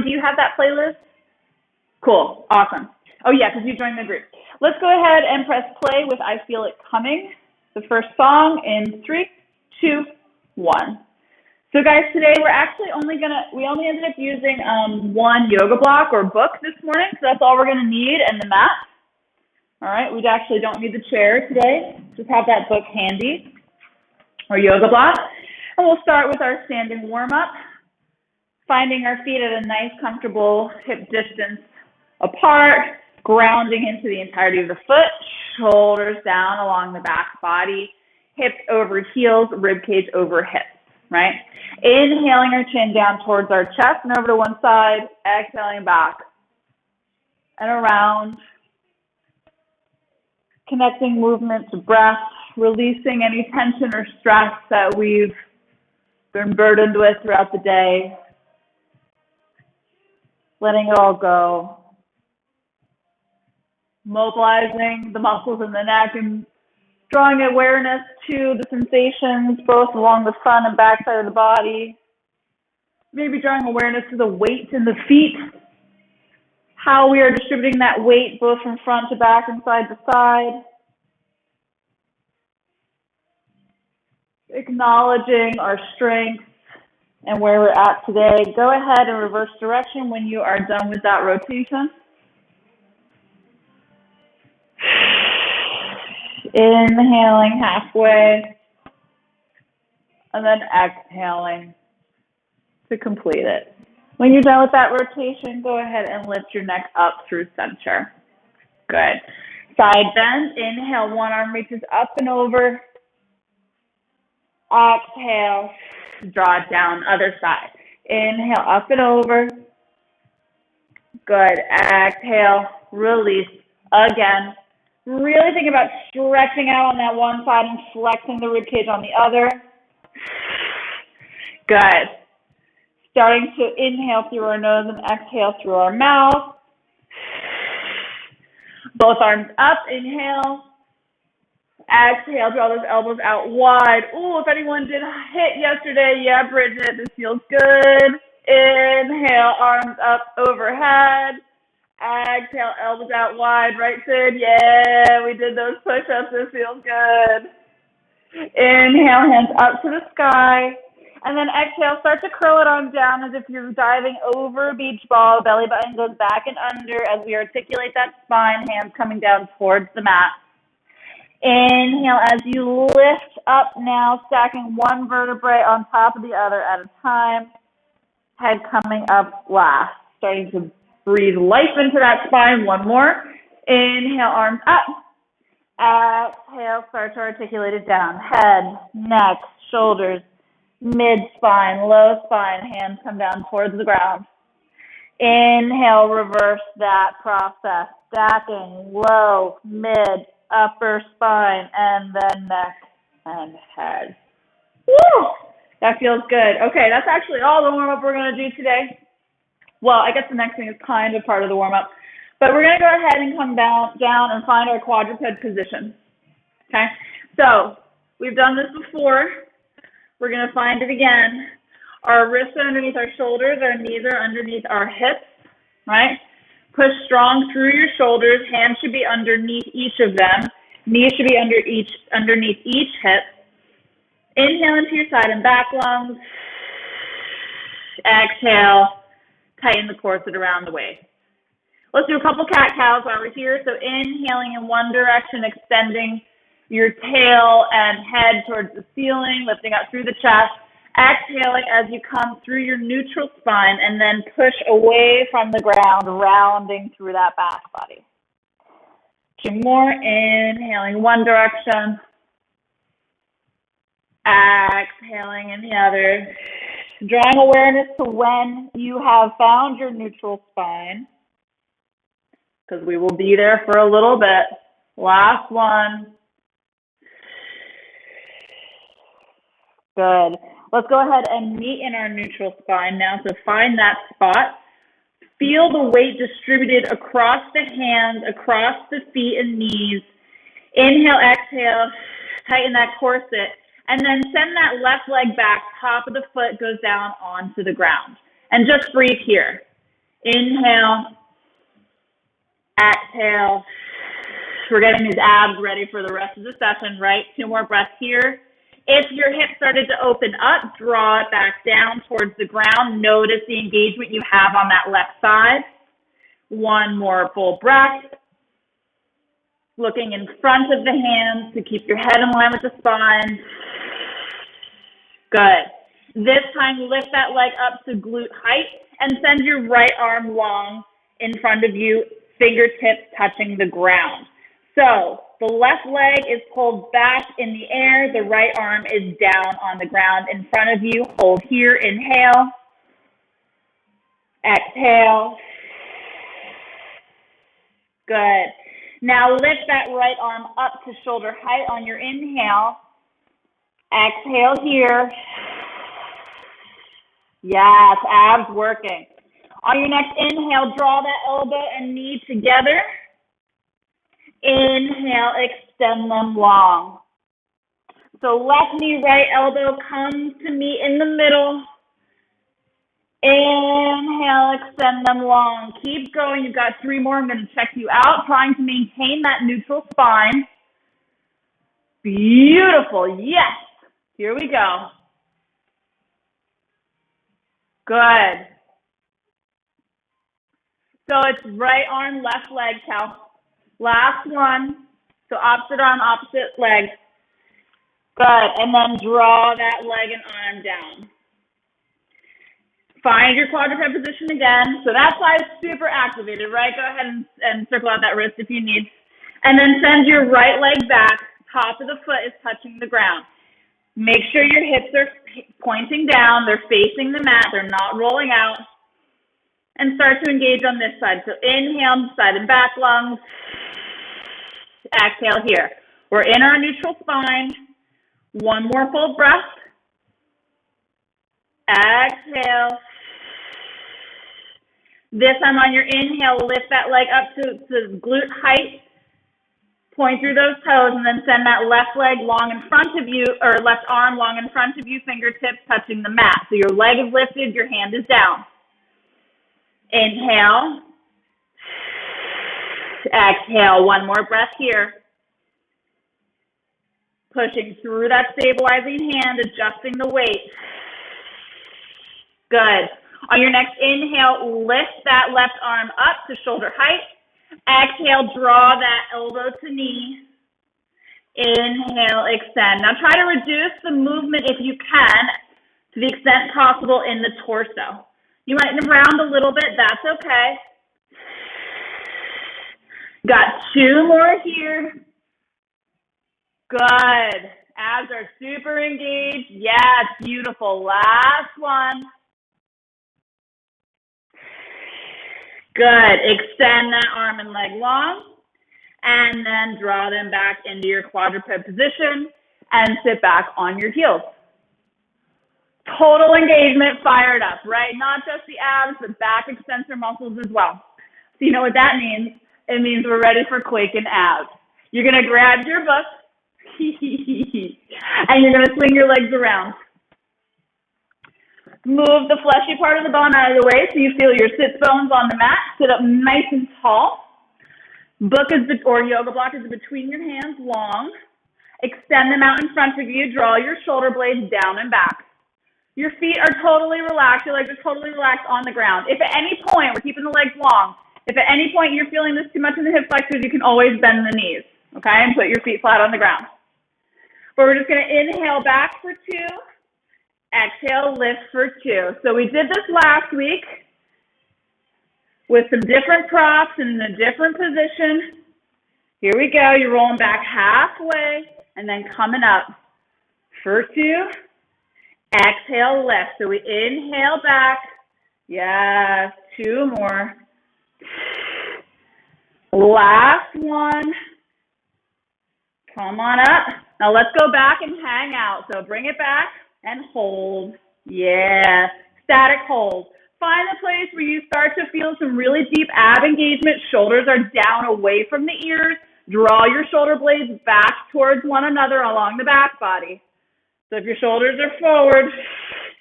do you have that playlist? Cool, awesome. Oh yeah, because you joined the group. Let's go ahead and press play with I Feel It Coming, the first song in 3, 2, 1. So guys, today we only ended up using one yoga block or book this morning, so that's all we're gonna need, and the mat. All right, we actually don't need the chair today, just have that book handy, or yoga block. And we'll start with our standing warm-up, finding our feet at a nice, comfortable hip distance apart, grounding into the entirety of the foot, shoulders down along the back body, hips over heels, rib cage over hips, right? Inhaling our chin down towards our chest and over to one side, exhaling back and around, connecting movement to breath, releasing any tension or stress that we've been burdened with throughout the day, letting it all go. Mobilizing the muscles in the neck and drawing awareness to the sensations both along the front and back side of the body. Maybe drawing awareness to the weight in the feet, how we are distributing that weight both from front to back and side to side. Acknowledging our strengths and where we're at today. Go ahead and reverse direction when you are done with that rotation. Inhaling halfway and then exhaling to complete it. When you're done with that rotation, go ahead and lift your neck up through center. Good. Side bend. Inhale, one arm reaches up and over. Exhale, draw it down, other side. Inhale, up and over. Good. Exhale, release again. Really think about stretching out on that one side and flexing the rib cage on the other. Good. Starting to inhale through our nose and exhale through our mouth. Both arms up, inhale. Exhale, draw those elbows out wide. Ooh, if anyone did hit yesterday, yeah, Bridget, this feels good. Inhale, arms up overhead. Exhale, elbows out wide, right, Sid? Yeah, we did those push-ups. This feels good. Inhale, hands up to the sky. And then exhale, start to curl it on down as if you're diving over a beach ball. Belly button goes back and under as we articulate that spine, hands coming down towards the mat. Inhale as you lift up now, stacking one vertebrae on top of the other at a time. Head coming up last, starting to breathe life into that spine. One more. Inhale, arms up. Exhale, start to articulate it down. Head, neck, shoulders, mid-spine, low spine. Hands come down towards the ground. Inhale, reverse that process. Stacking low, mid, upper spine, and then neck and head. Woo! That feels good. Okay, that's actually all the warm-up we're going to do today. Well, I guess the next thing is kind of part of the warm-up. But we're going to go ahead and come down and find our quadruped position. Okay? So, we've done this before. We're going to find it again. Our wrists are underneath our shoulders. Our knees are underneath our hips. Right? Push strong through your shoulders. Hands should be underneath each of them. Knees should be underneath each hip. Inhale into your side and back lungs. Exhale. Tighten the corset around the waist. Let's do a couple cat-cows while we're here. So inhaling in one direction, extending your tail and head towards the ceiling, lifting up through the chest. Exhaling as you come through your neutral spine and then push away from the ground, rounding through that back body. Two more. Inhaling one direction. Exhaling in the other. Drawing awareness to when you have found your neutral spine, because we will be there for a little bit. Last one. Good. Let's go ahead and meet in our neutral spine now. So find that spot. Feel the weight distributed across the hands, across the feet and knees. Inhale, exhale, tighten that corset. And then send that left leg back, top of the foot goes down onto the ground. And just breathe here. Inhale, exhale. We're getting these abs ready for the rest of the session, right? 2 more breaths here. If your hips started to open up, draw it back down towards the ground. Notice the engagement you have on that left side. 1 more full breath. Looking in front of the hands to keep your head in line with the spine. Good. This time, lift that leg up to glute height and send your right arm long in front of you, fingertips touching the ground. So the left leg is pulled back in the air. The right arm is down on the ground in front of you. Hold here. Inhale. Exhale. Good. Now lift that right arm up to shoulder height on your inhale. Exhale here. Yes, abs working. On your next inhale, draw that elbow and knee together. Inhale, extend them long. So left knee, right elbow comes to meet in the middle. Inhale, extend them long. Keep going. You've got 3 more. I'm going to check you out, trying to maintain that neutral spine. Beautiful. Yes. Here we go. Good. So it's right arm, left leg, Cal. Last one. So opposite arm, opposite leg. Good. And then draw that leg and arm down. Find your quadruped position again. So that side is super activated, right? Go ahead and circle out that wrist if you need. And then send your right leg back. Top of the foot is touching the ground. Make sure your hips are pointing down. They're facing the mat. They're not rolling out. And start to engage on this side. So inhale, side and back lungs. Exhale here. We're in our neutral spine. 1 more full breath. Exhale. This time on your inhale, lift that leg up to glute height. Point through those toes and then send that left leg long in front of you, or left arm long in front of you, fingertips touching the mat. So your leg is lifted, your hand is down. Inhale. Exhale. 1 more breath here. Pushing through that stabilizing hand, adjusting the weight. Good. On your next inhale, lift that left arm up to shoulder height. Exhale, draw that elbow to knee. Inhale, extend. Now try to reduce the movement if you can to the extent possible in the torso. You might round a little bit, that's okay. Got 2 more here. Good. Abs are super engaged. Yes, beautiful. Last one. Good. Extend that arm and leg long, and then draw them back into your quadruped position and sit back on your heels. Total engagement, fired up, right? Not just the abs, but back extensor muscles as well. So you know what that means? It means we're ready for quake and abs. You're going to grab your book, and you're going to swing your legs around. Move the fleshy part of the bone out of the way so you feel your sits bones on the mat. Sit up nice and tall. Book is or yoga block is between your hands, long. Extend them out in front of you. Draw your shoulder blades down and back. Your feet are totally relaxed. Your legs are totally relaxed on the ground. If at any point, we're keeping the legs long, if at any point you're feeling this too much in the hip flexors, you can always bend the knees, okay, and put your feet flat on the ground. But we're just going to inhale back for 2. Exhale, lift for 2. So we did this last week with some different props in a different position. Here we go. You're rolling back halfway and then coming up for 2. Exhale, lift. So we inhale back. Yes, 2 more. Last one. Come on up. Now let's go back and hang out. So bring it back and hold. Yeah. Static hold. Find a place where you start to feel some really deep ab engagement. Shoulders are down away from the ears. Draw your shoulder blades back towards one another along the back body. So if your shoulders are forward,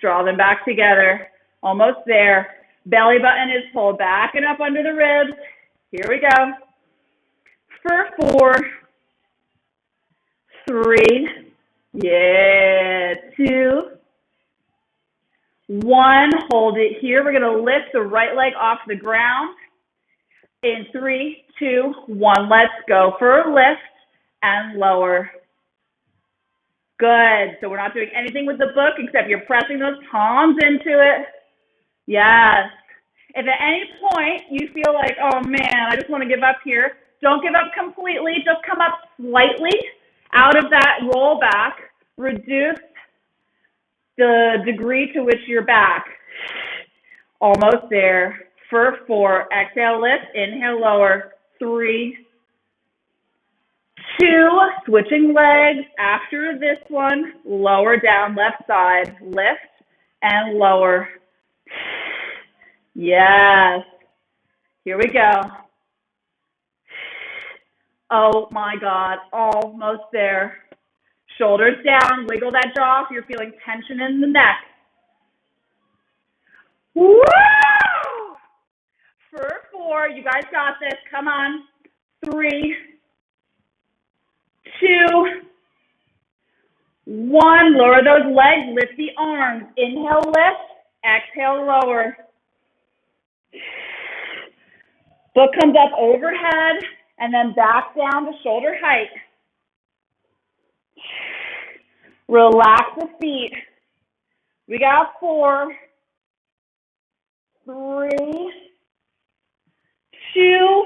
draw them back together. Almost there. Belly button is pulled back and up under the ribs. Here we go. For 4, 3, yeah, 2, 1. Hold it here. We're going to lift the right leg off the ground. In 3, 2, 1. Let's go for a lift and lower. Good. So we're not doing anything with the book except you're pressing those palms into it. Yes. If at any point you feel like, oh man, I just want to give up here, don't give up completely. Just come up slightly out of that roll back. Reduce the degree to which you're back. Almost there. For 4. Exhale, lift. Inhale, lower. 3, 2. Switching legs. After this one, lower down, left side. Lift and lower. Yes. Here we go. Oh my God. Almost there. Shoulders down. Wiggle that jaw if you're feeling tension in the neck. Woo! For 4. You guys got this. Come on. 3, 2, 1. Lower those legs. Lift the arms. Inhale, lift. Exhale, lower. Book comes up overhead and then back down to shoulder height. Relax the feet. We got 4, 3, 2.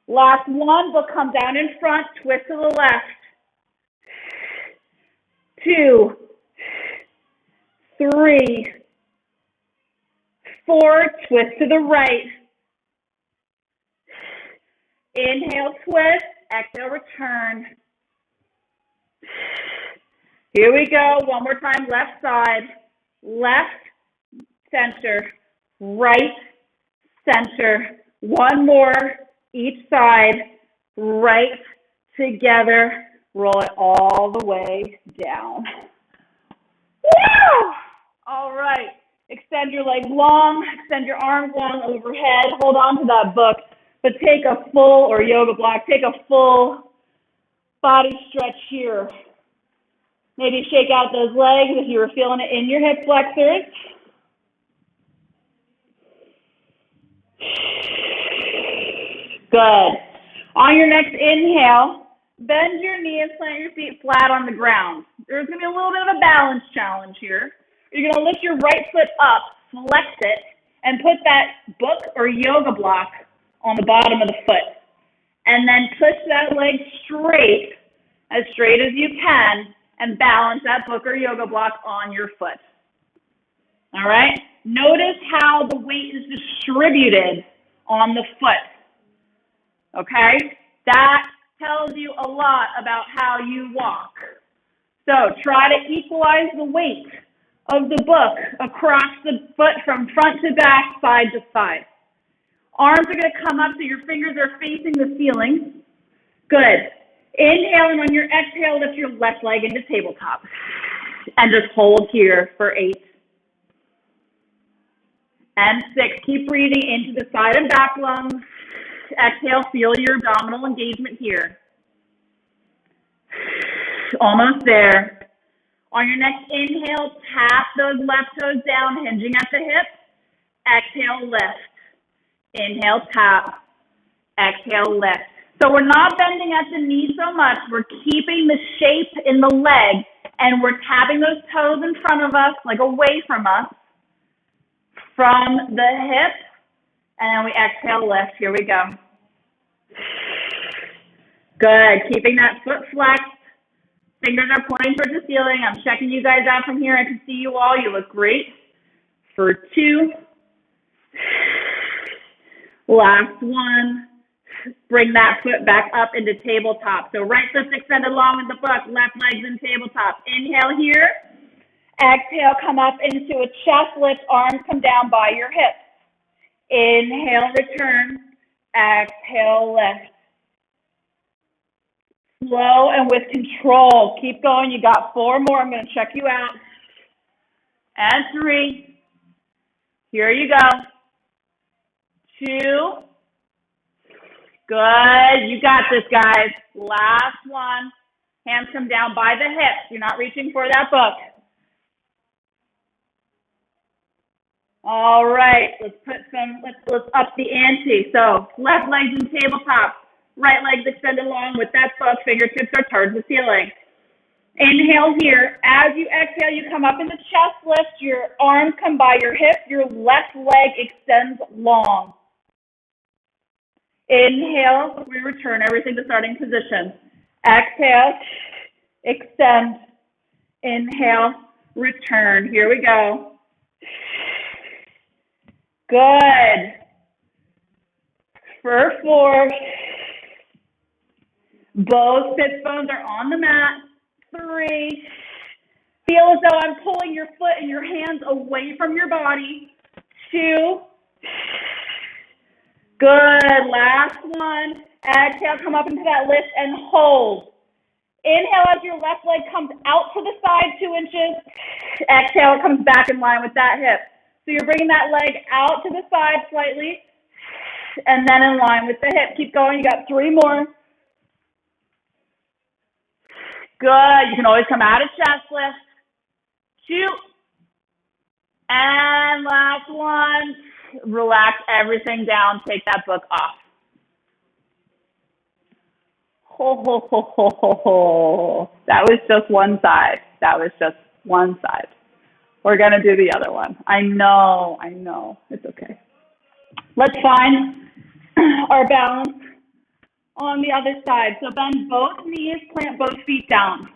Last one. Book come down in front. Twist to the left. 2, 3, 4. Twist to the right. Inhale, twist. Exhale, return. Here we go. One more time. Left side. Left, center. Right, center. One more. Each side. Right, together. Roll it all the way down. Woo! All right. Extend your legs long. Extend your arms long overhead. Hold on to that book. But take a full, or yoga block, take a full body stretch here. Maybe shake out those legs if you were feeling it in your hip flexors. Good. On your next inhale, bend your knees, plant your feet flat on the ground. There's going to be a little bit of a balance challenge here. You're going to lift your right foot up, flex it, and put that book or yoga block on the bottom of the foot. And then push that leg straight as you can, and balance that book or yoga block on your foot. All right? Notice how the weight is distributed on the foot. Okay? That tells you a lot about how you walk. So try to equalize the weight of the book across the foot from front to back, side to side. Arms are going to come up so your fingers are facing the ceiling. Good. Inhale, and on your exhale, lift your left leg into tabletop. And just hold here for 8. And 6. Keep breathing into the side and back lungs. Exhale, feel your abdominal engagement here. Almost there. On your next inhale, tap those left toes down, hinging at the hips. Exhale, lift. Inhale, tap. Exhale, lift. So we're not bending at the knee so much. We're keeping the shape in the leg, and we're tapping those toes in front of us, like away from us, from the hip, and then we exhale, lift. Here we go. Good. Keeping that foot flexed. Fingers are pointing towards the ceiling. I'm checking you guys out from here. I can see you all. You look great. For 2. Last one. Bring that foot back up into tabletop. So right foot's extended long with the book, left leg's in tabletop. Inhale here. Exhale, come up into a chest lift, arms come down by your hips. Inhale, return. Exhale, lift. Slow and with control. Keep going. You got 4 more. I'm going to check you out. And 3, Here you go. 2. Good. You got this, guys. Last one. Hands come down by the hips. You're not reaching for that book. All right. Let's up the ante. So left leg's in tabletop. Right leg's extended long with that book. Fingertips are towards the ceiling. Inhale here. As you exhale, you come up into chest lift. Your arms come by your hips. Your left leg extends long. Inhale, we return everything to starting position. Exhale, extend. Inhale, return. Here we go. Good. For 4. Both sits bones are on the mat. 3. Feel as though I'm pulling your foot and your hands away from your body. 2. Good. Last one. Exhale, come up into that lift and hold. Inhale as your left leg comes out to the side 2 inches. Exhale, it comes back in line with that hip. So you're bringing that leg out to the side slightly and then in line with the hip. Keep going. You got 3 more. Good. You can always come out of chest lift. 2. And last one. Relax everything down. Take that book off. Ho, ho, ho, ho, ho, ho. That was just one side. That was just one side. We're going to do the other one. I know. It's okay. Let's find our balance on the other side. So bend both knees, plant both feet down.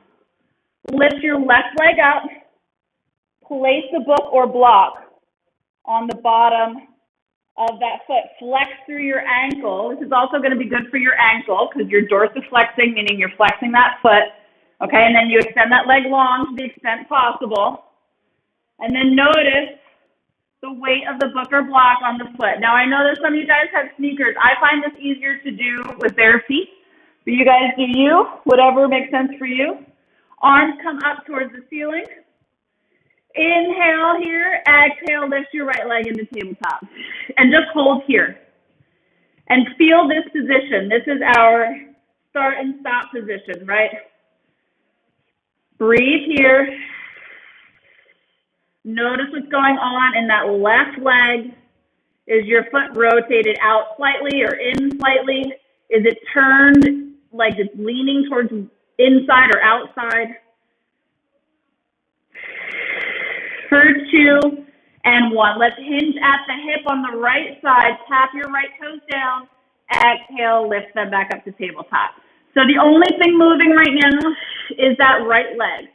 Lift your left leg up. Place the book or block on the bottom of that foot. Flex through your ankle. This is also going to be good for your ankle because you're dorsiflexing, meaning you're flexing that foot. Okay, and then you extend that leg long to the extent possible. And then notice the weight of the book or block on the foot. Now, I know that some of you guys have sneakers. I find this easier to do with bare feet. But you guys do you, whatever makes sense for you. Arms come up towards the ceiling. Inhale here, exhale, lift your right leg into tabletop. And just hold here. And feel this position. This is our start and stop position, right? Breathe here. Notice what's going on in that left leg. Is your foot rotated out slightly or in slightly? Is it turned like it's leaning towards inside or outside? For 2 and 1. Let's hinge at the hip on the right side. Tap your right toes down. Exhale, lift them back up to tabletop. So the only thing moving right now is that right leg.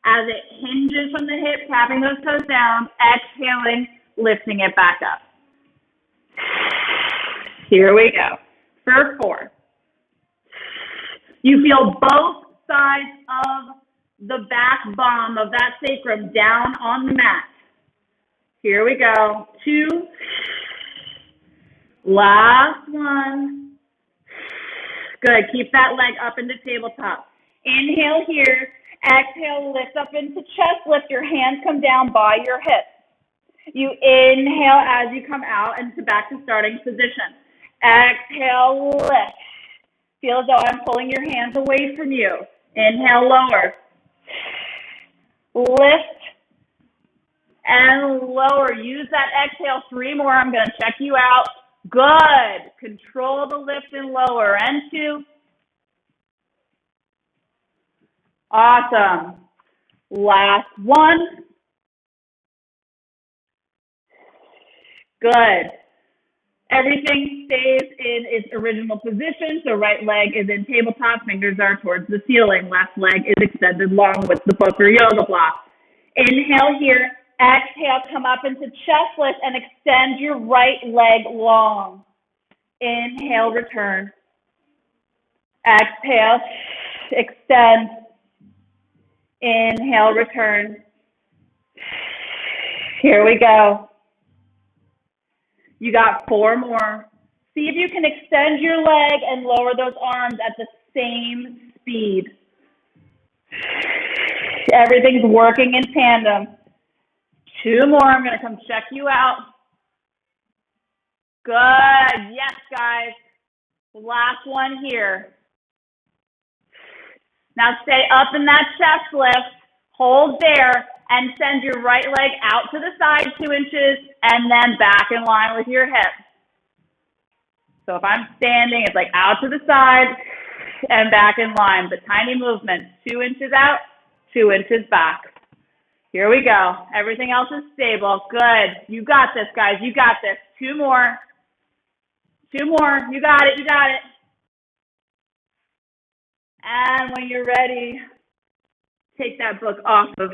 As it hinges from the hip, tapping those toes down, exhaling, lifting it back up. Here we go. For 4. You feel both sides of the back bomb of that sacrum down on the mat. Here we go. 2. Last one. Good. Keep that leg up into tabletop. Inhale here. Exhale, lift up into chest lift. Your hands come down by your hips. You inhale as you come out into back to starting position. Exhale, lift. Feel as though I'm pulling your hands away from you. Inhale, lower. Lift and lower. Use that exhale. 3 more. I'm going to check you out. Good. Control the lift and lower. And 2. Awesome. Last one. Good. Everything stays in its original position. So right leg is in tabletop, fingers are towards the ceiling. Left leg is extended long with the book or yoga block. Inhale here. Exhale, come up into chest lift and extend your right leg long. Inhale, return. Exhale, extend. Inhale, return. Here we go. You got 4 more. See if you can extend your leg and lower those arms at the same speed. Everything's working in tandem. 2 more. I'm going to come check you out. Good. Yes, guys. Last one here. Now stay up in that chest lift. Hold there and send your right leg out to the side 2 inches and then back in line with your hips. So if I'm standing, it's like out to the side and back in line. The tiny movement, 2 inches out, 2 inches back. Here we go. Everything else is stable. Good. You got this, guys. You got this. 2 more. 2 more. You got it. You got it. And when you're ready, take that book off of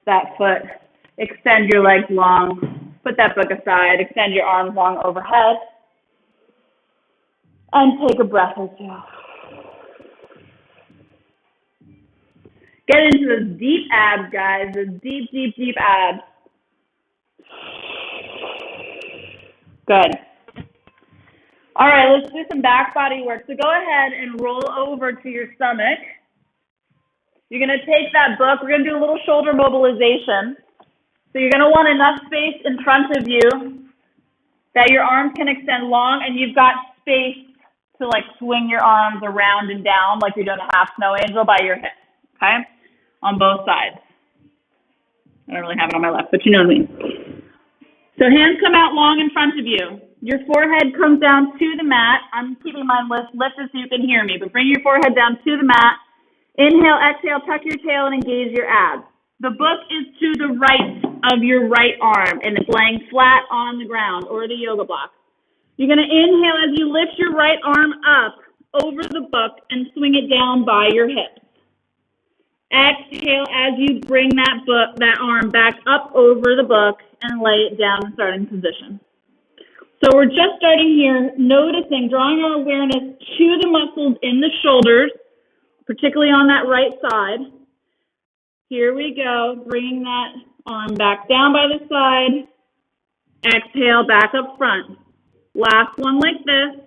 that foot. Extend your legs long. Put that book aside. Extend your arms long overhead. And take a breath or two. Get into those deep abs, guys. Those deep, deep, deep abs. Good. All right, let's do some back body work. So go ahead and roll over to your stomach. You're going to take that book. We're going to do a little shoulder mobilization. So you're going to want enough space in front of you that your arms can extend long and you've got space to like swing your arms around and down like you're doing a half snow angel by your hips, okay? On both sides. I don't really have it on my left, but you know what I mean. So hands come out long in front of you. Your forehead comes down to the mat. I'm keeping mine lifted so you can hear me, but bring your forehead down to the mat. Inhale, exhale, tuck your tail and engage your abs. The book is to the right of your right arm and it's laying flat on the ground or the yoga block. You're going to inhale as you lift your right arm up over the book and swing it down by your hips. Exhale as you bring that arm back up over the book and lay it down in starting position. So we're just starting here, noticing, drawing our awareness to the muscles in the shoulders, particularly on that right side. Here we go, bringing that arm back down by the side. Exhale, back up front. Last one like this.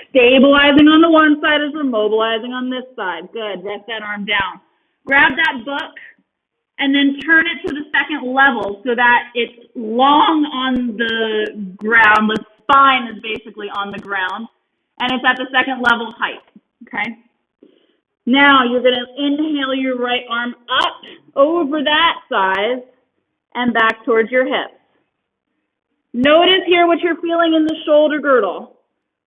Stabilizing on the one side as we're mobilizing on this side. Good, rest that arm down. Grab that book and then turn it to the second level so that it's long on the ground. The spine is basically on the ground and it's at the second level height, okay? Now you're gonna inhale your right arm up over that side and back towards your hips. Notice here what you're feeling in the shoulder girdle.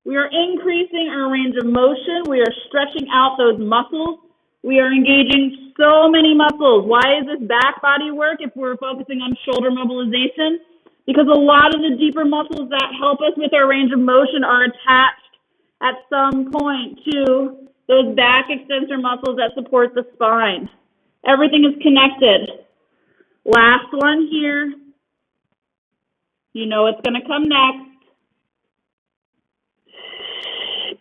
We are increasing our range of motion. We are stretching out those muscles. We are engaging so many muscles. Why is this back body work if we're focusing on shoulder mobilization? Because a lot of the deeper muscles that help us with our range of motion are attached at some point to those back extensor muscles that support the spine. Everything is connected. Last one here. You know what's going to come next.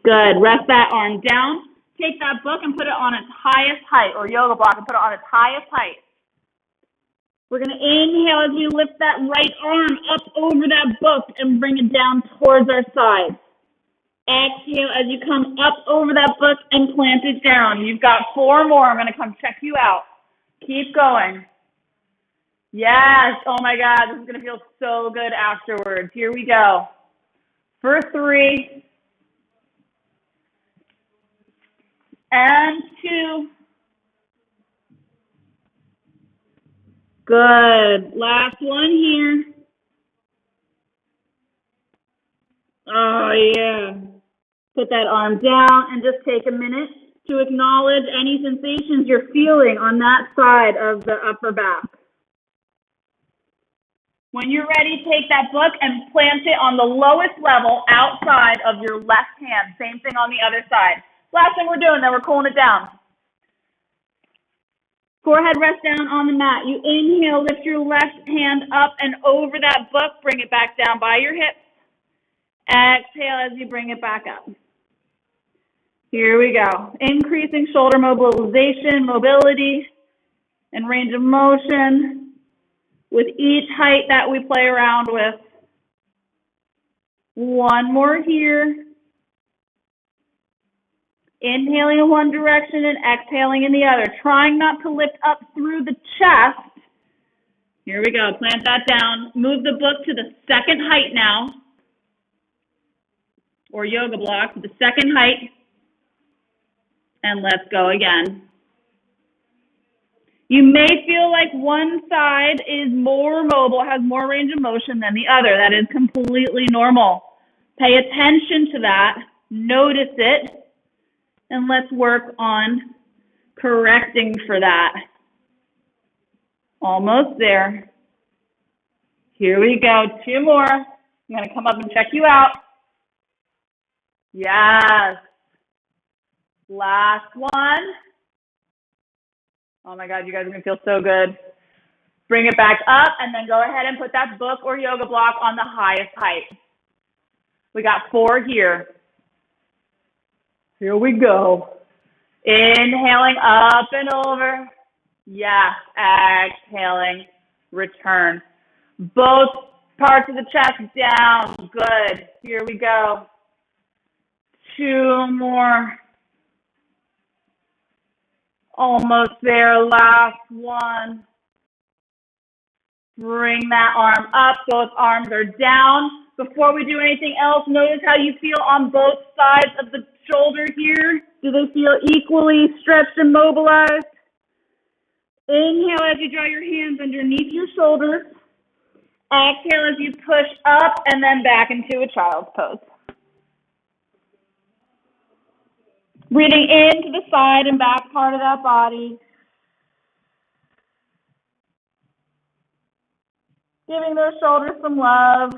Good. Rest that arm down. Take that book and put it on its highest height, or yoga block and put it on its highest height. We're going to inhale as we lift that right arm up over that book and bring it down towards our side. Exhale as you come up over that book and plant it down. You've got 4 more. I'm going to come check you out. Keep going. Yes. Oh my God. This is going to feel so good afterwards. Here we go. For 3. And 2. Good. Last one here. Oh yeah. Put that arm down and just take a minute to acknowledge any sensations you're feeling on that side of the upper back. When you're ready, take that book and plant it on the lowest level outside of your left hand. Same thing on the other side. Last thing we're doing, then we're cooling it down. Forehead rest down on the mat. You inhale, lift your left hand up and over that book, bring it back down by your hips. Exhale as you bring it back up. Here we go. Increasing shoulder mobilization, mobility, and range of motion with each height that we play around with. One more here. Inhaling in one direction and exhaling in the other. Trying not to lift up through the chest. Here we go. Plant that down. Move the book to the second height now, or yoga block to the second height, and let's go again. You may feel like one side is more mobile, has more range of motion than the other. That is completely normal. Pay attention to that. Notice it. And let's work on correcting for that. Almost there. Here we go. 2 more. I'm going to come up and check you out. Yes. Last one. Oh my God, you guys are going to feel so good. Bring it back up and then go ahead and put that book or yoga block on the highest height. We got 4 here. Here we go. Inhaling up and over. Yes. Exhaling. Return. Both parts of the chest down. Good. Here we go. 2 more. Almost there. Last one. Bring that arm up. Both arms are down. Before we do anything else, notice how you feel on both sides of the shoulder here. Do they feel equally stretched and mobilized? Inhale as you draw your hands underneath your shoulders. Exhale as you push up and then back into a child's pose. Breathing into the side and back part of that body. Giving those shoulders some love.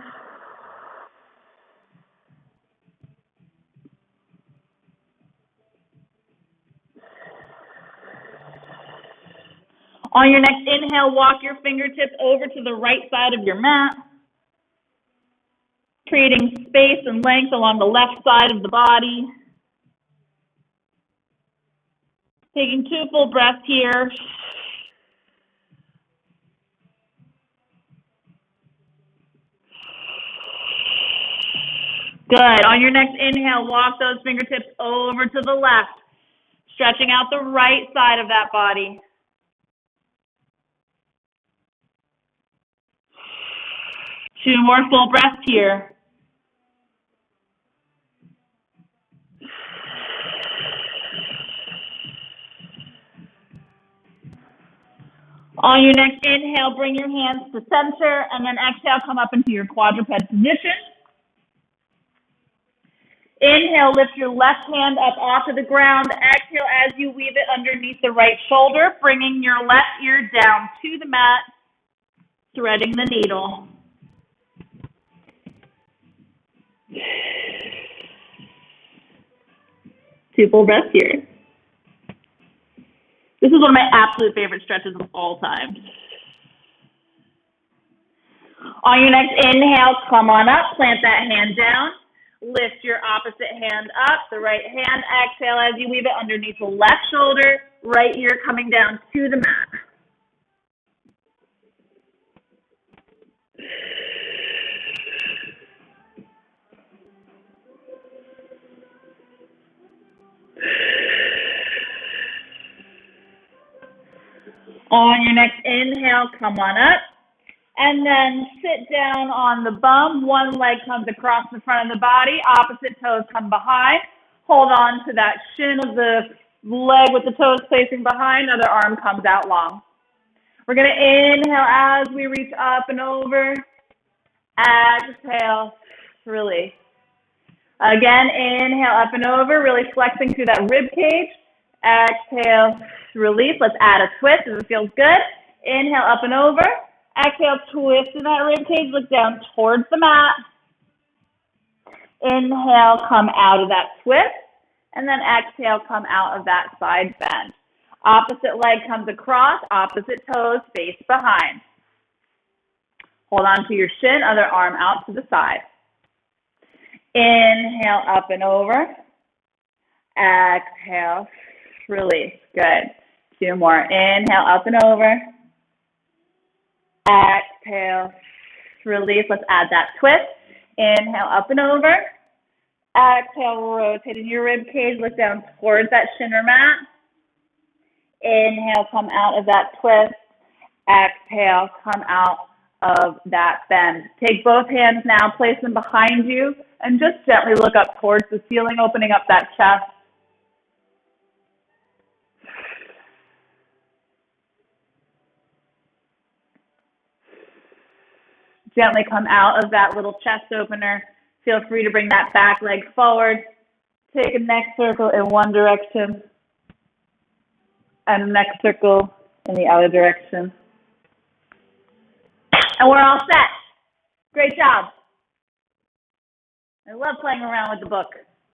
On your next inhale, walk your fingertips over to the right side of your mat, creating space and length along the left side of the body. Taking 2 full breaths here. Good. On your next inhale, walk those fingertips over to the left, stretching out the right side of that body. Two more full breaths here. On your next inhale, bring your hands to center, and then exhale, come up into your quadruped position. Inhale, lift your left hand up off of the ground. Exhale as you weave it underneath the right shoulder, bringing your left ear down to the mat, threading the needle. Two full breaths here. This is one of my absolute favorite stretches of all time. On your next inhale, come on up, plant that hand down. Lift your opposite hand up, the right hand. Exhale as you weave it underneath the left shoulder, right ear coming down to the mat. On your next inhale, come on up. And then sit down on the bum. One leg comes across the front of the body. Opposite toes come behind. Hold on to that shin of the leg with the toes facing behind. Other arm comes out long. We're going to inhale as we reach up and over. Exhale, release. Again, inhale up and over, really flexing through that rib cage. Exhale, release. Let's add a twist as it feels good. Inhale up and over. Exhale, twist in that rib cage, look down towards the mat. Inhale, come out of that twist, and then exhale, come out of that side bend. Opposite leg comes across, opposite toes face behind. Hold on to your shin, other arm out to the side. Inhale, up and over. Exhale, release. Good. Two more. Inhale, up and over. Exhale, release. Let's add that twist. Inhale, up and over. Exhale, rotating your rib cage. Look down towards that shin or mat. Inhale, come out of that twist. Exhale, come out of that bend. Take both hands now, place them behind you, and just gently look up towards the ceiling, opening up that chest. Gently come out of that little chest opener. Feel free to bring that back leg forward. Take a neck circle in one direction and a neck circle in the other direction. And we're all set. Great job. I love playing around with the book.